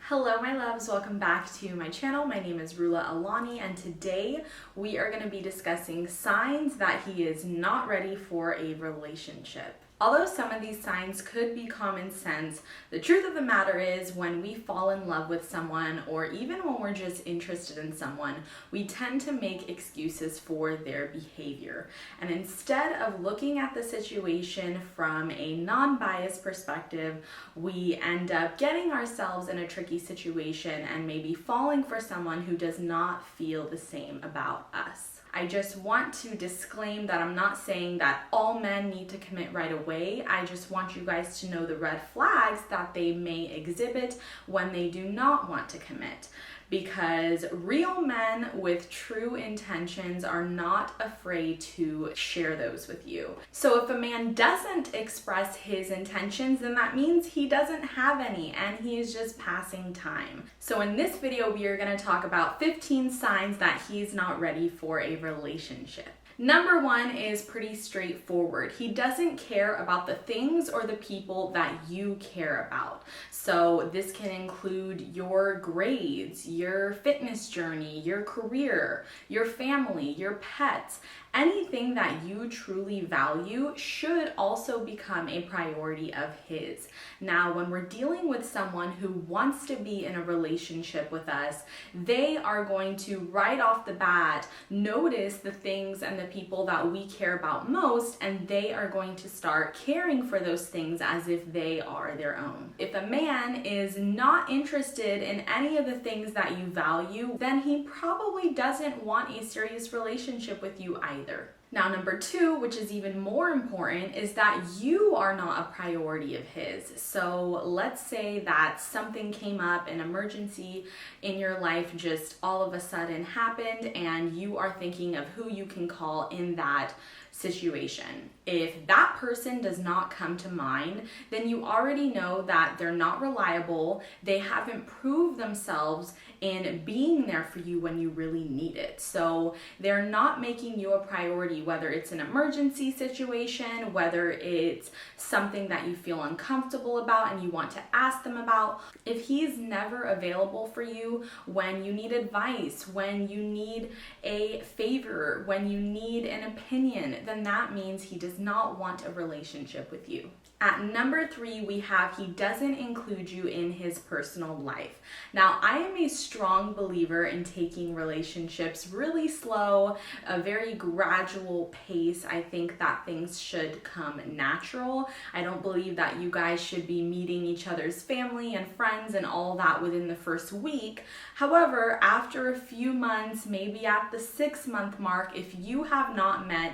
Hello my loves, welcome back to my channel. My name is Rulla Alani and today we are going to be discussing signs that he is not ready for a relationship. Although some of these signs could be common sense, the truth of the matter is when we fall in love with someone or even when we're just interested in someone, we tend to make excuses for their behavior. And instead of looking at the situation from a non-biased perspective, we end up getting ourselves in a tricky situation and maybe falling for someone who does not feel the same about us. I just want to disclaim that I'm not saying that all men need to commit right away. I just want you guys to know the red flags that they may exhibit when they do not want to commit. Because real men with true intentions are not afraid to share those with you. So if a man doesn't express his intentions, then that means he doesn't have any and he is just passing time. So in this video, we are going to talk about 15 signs that he's not ready for a relationship. Number one is pretty straightforward. He doesn't care about the things or the people that you care about. So this can include your grades, your fitness journey, your career, your family, your pets. Anything that you truly value should also become a priority of his. Now, when we're dealing with someone who wants to be in a relationship with us, they are going to right off the bat notice the things and the people that we care about most, and they are going to start caring for those things as if they are their own. If a man is not interested in any of the things that you value, then he probably doesn't want a serious relationship with you either. Now, number two, which is even more important, is that you are not a priority of his. So let's say that something came up, an emergency in your life just all of a sudden happened, and you are thinking of who you can call in that situation. If that person does not come to mind, then you already know that they're not reliable, they haven't proved themselves in being there for you when you really need it. So they're not making you a priority, whether it's an emergency situation, whether it's something that you feel uncomfortable about and you want to ask them about. If he's never available for you when you need advice, when you need a favor, when you need an opinion, then that means he does not want a relationship with you. At number three, we have he doesn't include you in his personal life. Now, I am a strong believer in taking relationships really slow, a very gradual pace. I think that things should come natural. I don't believe that you guys should be meeting each other's family and friends and all that within the first week. However, after a few months, maybe at the 6-month mark, if you have not met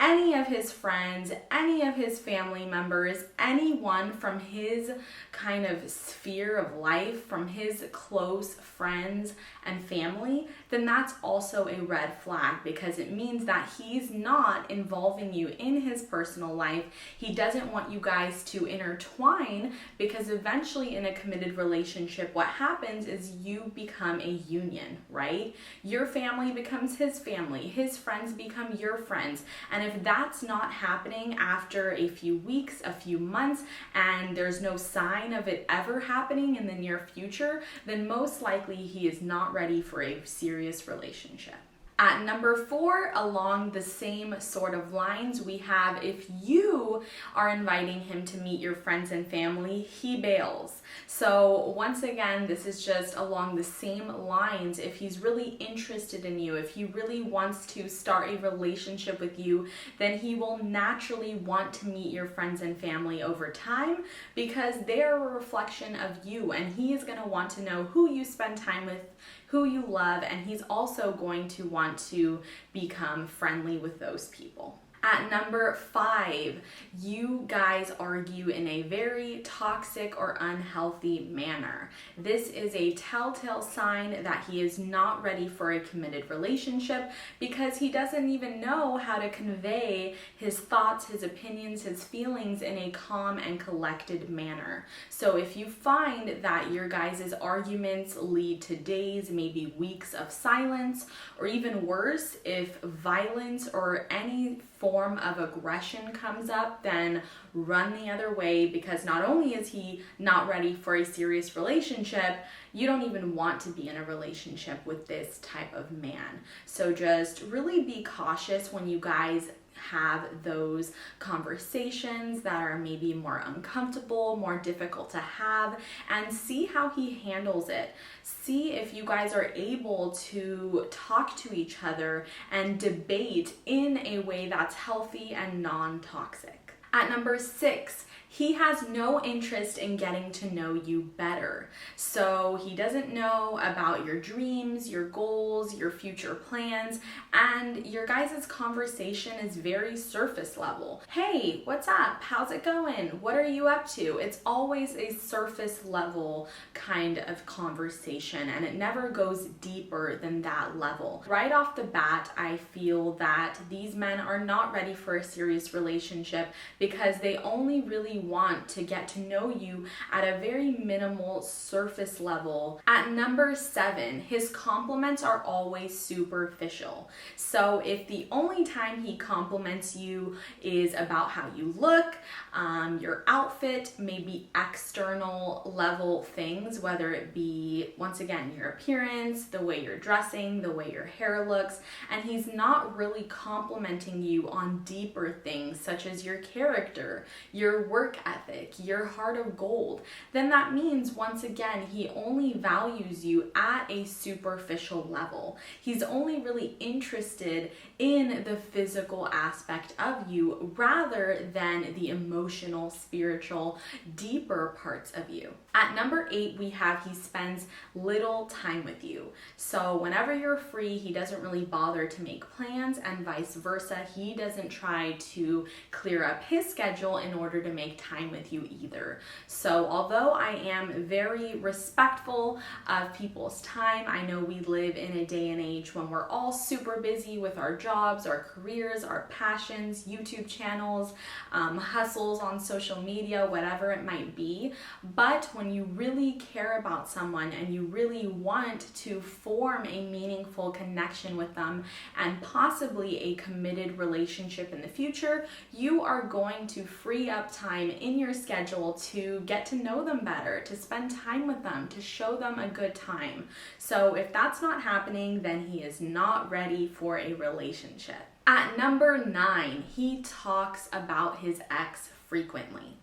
any of his friends, any of his family members, anyone from his kind of sphere of life, from his close friends and family, then that's also a red flag because it means that he's not involving you in his personal life. He doesn't want you guys to intertwine because eventually in a committed relationship, what happens is you become a union, right? Your family becomes his family, his friends become your friends. And if that's not happening after a few weeks, a few months, and there's no sign of it ever happening in the near future, then most likely he is not ready for a serious relationship. At number four, along the same sort of lines, we have if you are inviting him to meet your friends and family, he bails. So once again, this is just along the same lines. If he's really interested in you, if he really wants to start a relationship with you, then he will naturally want to meet your friends and family over time because they are a reflection of you, and he is going to want to know who you spend time with, who you love, and he's also going to want to become friendly with those people. At number five, you guys argue in a very toxic or unhealthy manner. This is a telltale sign that he is not ready for a committed relationship because he doesn't even know how to convey his thoughts, his opinions, his feelings in a calm and collected manner. So if you find that your guys' arguments lead to days, maybe weeks of silence, or even worse, if violence or any form form of aggression comes up, then run the other way, because not only is he not ready for a serious relationship, you don't even want to be in a relationship with this type of man. So just really be cautious when you guys have those conversations that are maybe more uncomfortable, more difficult to have, and see how he handles it. See if you guys are able to talk to each other and debate in a way that's healthy and non-toxic. At number 6, he has no interest in getting to know you better. So he doesn't know about your dreams, your goals, your future plans, and your guys' conversation is very surface level. Hey, what's up? How's it going? What are you up to? It's always a surface level kind of conversation, and it never goes deeper than that level. Right off the bat, I feel that these men are not ready for a serious relationship because they only really want to get to know you at a very minimal surface level. At number 7, his compliments are always superficial. So if the only time he compliments you is about how you look, your outfit, maybe external level things, whether it be, once again, your appearance, the way you're dressing, the way your hair looks, and he's not really complimenting you on deeper things such as your character, your work ethic, your heart of gold, then that means, once again, he only values you at a superficial level. He's only really interested in the physical aspect of you rather than the emotional, spiritual, deeper parts of you. At number 8, we have he spends little time with you. So whenever you're free, he doesn't really bother to make plans, and vice versa. He doesn't try to clear up his schedule in order to make time with you either. So although I am very respectful of people's time, I know we live in a day and age when we're all super busy with our jobs, our careers, our passions, YouTube channels, hustles on social media, whatever it might be. But when you really care about someone and you really want to form a meaningful connection with them and possibly a committed relationship in the future, you are going to free up time in your schedule to get to know them better, to spend time with them, to show them a good time. So if that's not happening, then he is not ready for a relationship. At number 9, he talks about his ex frequently.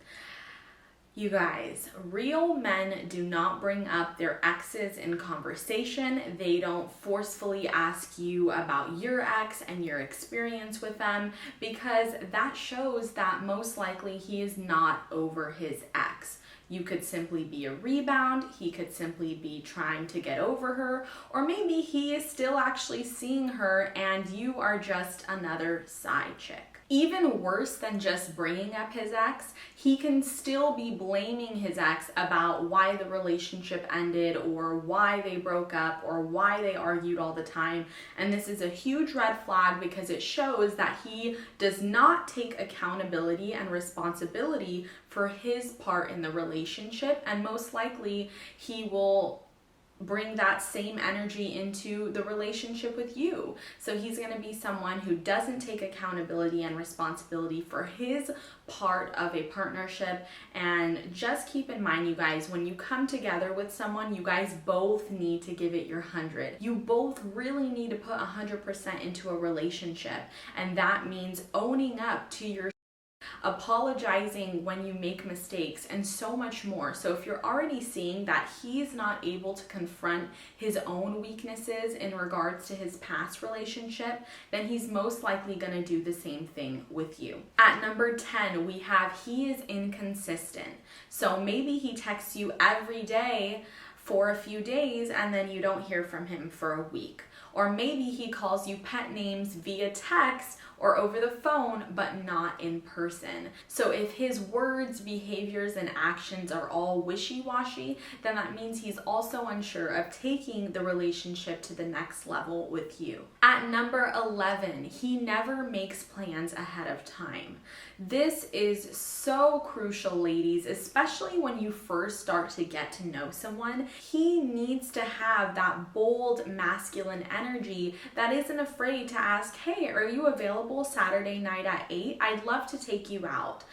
You guys, real men do not bring up their exes in conversation. They don't forcefully ask you about your ex and your experience with them, because that shows that most likely he is not over his ex. You could simply be a rebound, he could simply be trying to get over her, or maybe he is still actually seeing her and you are just another side chick. Even worse than just bringing up his ex, he can still be blaming his ex about why the relationship ended or why they broke up or why they argued all the time. And this is a huge red flag because it shows that he does not take accountability and responsibility for his part in the relationship, and most likely he will bring that same energy into the relationship with you. So he's going to be someone who doesn't take accountability and responsibility for his part of a partnership. And just keep in mind, you guys, when you come together with someone, you guys both need to give it your 100. You both really need to put 100% into a relationship, and that means owning up to your apologizing when you make mistakes, and so much more. So if you're already seeing that he's not able to confront his own weaknesses in regards to his past relationship, then he's most likely going to do the same thing with you. At number 10, we have he is inconsistent. So maybe he texts you every day for a few days and then you don't hear from him for a week. Or maybe he calls you pet names via text or over the phone, but not in person. So if his words, behaviors, and actions are all wishy-washy, then that means he's also unsure of taking the relationship to the next level with you. At number 11, he never makes plans ahead of time. This is so crucial, ladies, especially when you first start to get to know someone. He needs to have that bold masculine energy energy that isn't afraid to ask, hey, are you available Saturday night at 8? I'd love to take you out.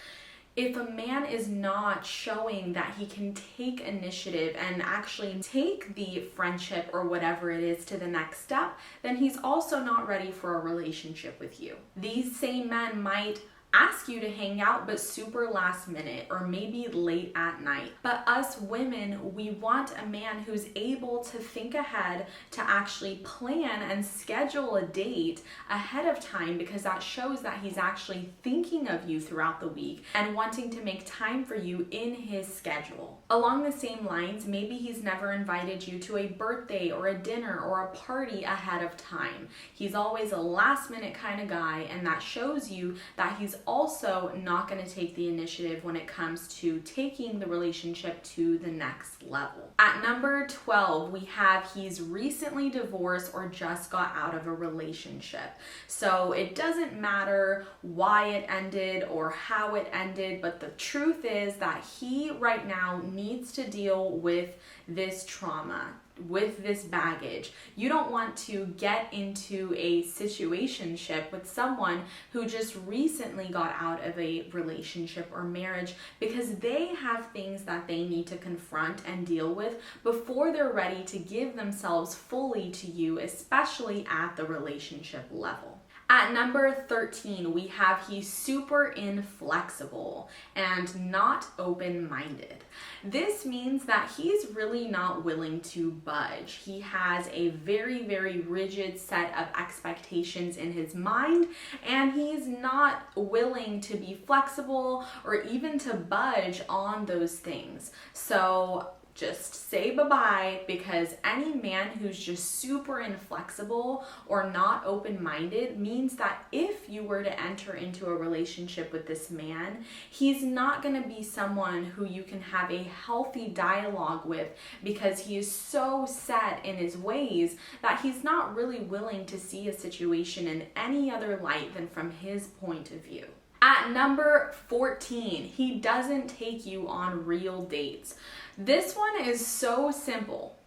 If a man is not showing that he can take initiative and actually take the friendship or whatever it is to the next step, then he's also not ready for a relationship with you. These same men might ask you to hang out, but super last minute or maybe late at night. But us women, we want a man who's able to think ahead, to actually plan and schedule a date ahead of time, because that shows that he's actually thinking of you throughout the week and wanting to make time for you in his schedule. Along the same lines, maybe he's never invited you to a birthday or a dinner or a party ahead of time. He's always a last minute kind of guy, and that shows you that he's also not going to take the initiative when it comes to taking the relationship to the next level. At number 12, we have he's recently divorced or just got out of a relationship. So it doesn't matter why it ended or how it ended, but the truth is that he right now needs to deal with this trauma, with this baggage. You don't want to get into a situationship with someone who just recently got out of a relationship or marriage, because they have things that they need to confront and deal with before they're ready to give themselves fully to you, especially at the relationship level. At number 13, we have he's super inflexible and not open-minded. This means that he's really not willing to budge. He has a very, very rigid set of expectations in his mind, and he's not willing to be flexible or even to budge on those things. So just say bye-bye, because any man who's just super inflexible or not open-minded means that if you were to enter into a relationship with this man, he's not going to be someone who you can have a healthy dialogue with, because he is so set in his ways that he's not really willing to see a situation in any other light than from his point of view. At number 14, he doesn't take you on real dates. This one is so simple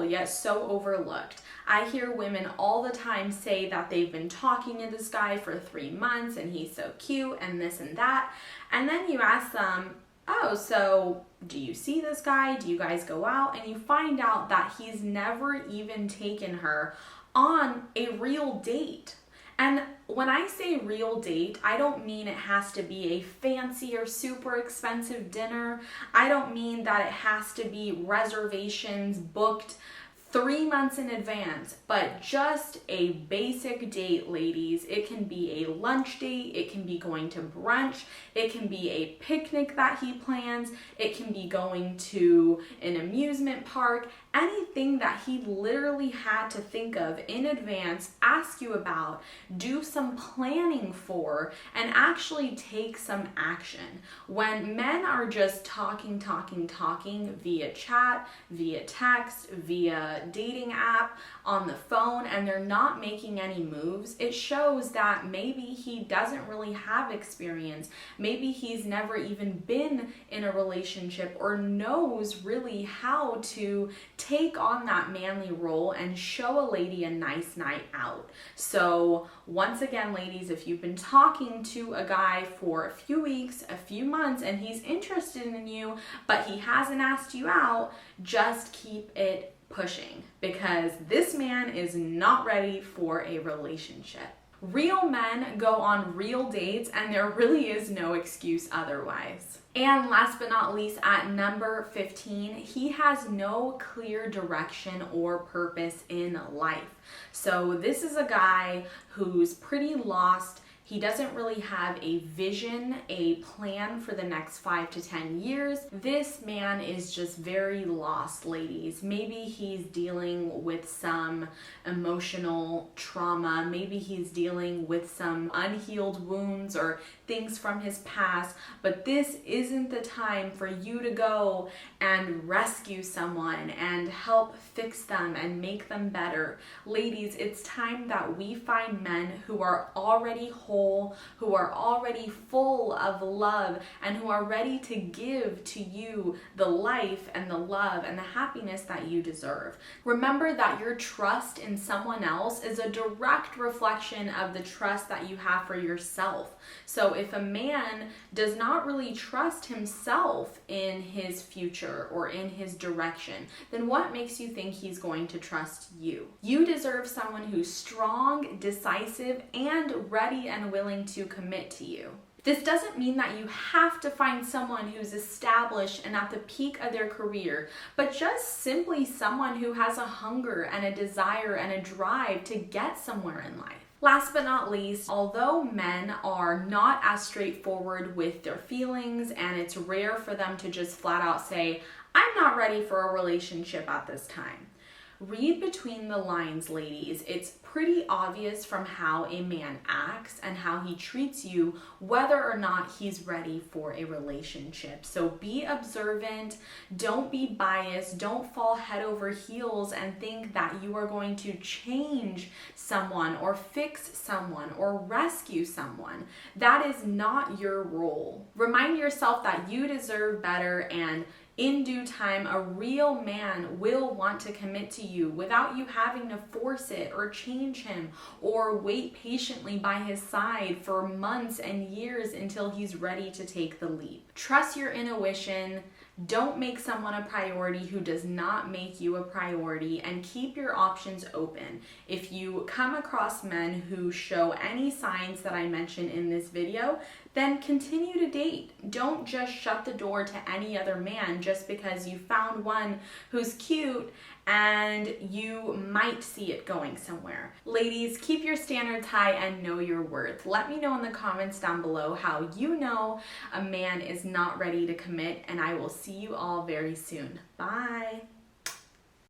yet so overlooked. I hear women all the time say that they've been talking to this guy for 3 months and he's so cute and this and that. And then you ask them, oh, so do you see this guy? Do you guys go out? And you find out that he's never even taken her on a real date. And when I say real date, I don't mean it has to be a fancy or super expensive dinner. I don't mean that it has to be reservations booked 3 months in advance, but just a basic date, ladies. It can be a lunch date, it can be going to brunch, it can be a picnic that he plans, it can be going to an amusement park, anything that he literally had to think of in advance, ask you about, do some planning for, and actually take some action. When men are just talking via chat, via text, via dating app, on the phone, and they're not making any moves, it shows that maybe he doesn't really have experience. Maybe he's never even been in a relationship or knows really how to take on that manly role and show a lady a nice night out. So once again, ladies, if you've been talking to a guy for a few weeks, a few months, and he's interested in you, but he hasn't asked you out, just keep it pushing, because this man is not ready for a relationship. Real men go on real dates, and there really is no excuse otherwise. And last but not least, at number 15, he has no clear direction or purpose in life. So this is a guy who's pretty lost. He doesn't really have a vision, a plan for the next 5 to 10 years. This man is just very lost, ladies. Maybe he's dealing with some emotional trauma. Maybe he's dealing with some unhealed wounds or things from his past, but this isn't the time for you to go and rescue someone and help fix them and make them better. Ladies, it's time that we find men who are already whole, who are already full of love, and who are ready to give to you the life and the love and the happiness that you deserve. Remember that your trust in someone else is a direct reflection of the trust that you have for yourself. So if a man does not really trust himself in his future or in his direction, then what makes you think he's going to trust you? You deserve someone who's strong, decisive, and ready and willing to commit to you. This doesn't mean that you have to find someone who's established and at the peak of their career, but just simply someone who has a hunger and a desire and a drive to get somewhere in life. Last but not least, although men are not as straightforward with their feelings, and it's rare for them to just flat out say, I'm not ready for a relationship at this time. Read between the lines, ladies. It's pretty obvious from how a man acts and how he treats you whether or not he's ready for a relationship. So be observant, don't be biased, don't fall head over heels and think that you are going to change someone or fix someone or rescue someone. That is not your role. Remind yourself that you deserve better, and in due time, a real man will want to commit to you without you having to force it or change him or wait patiently by his side for months and years until he's ready to take the leap. Trust your intuition. Don't make someone a priority who does not make you a priority, and keep your options open. If you come across men who show any signs that I mentioned in this video, then continue to date. Don't just shut the door to any other man just because you found one who's cute and you might see it going somewhere. Ladies, keep your standards high and know your worth. Let me know in the comments down below how you know a man is not ready to commit, and I will see you all very soon. Bye.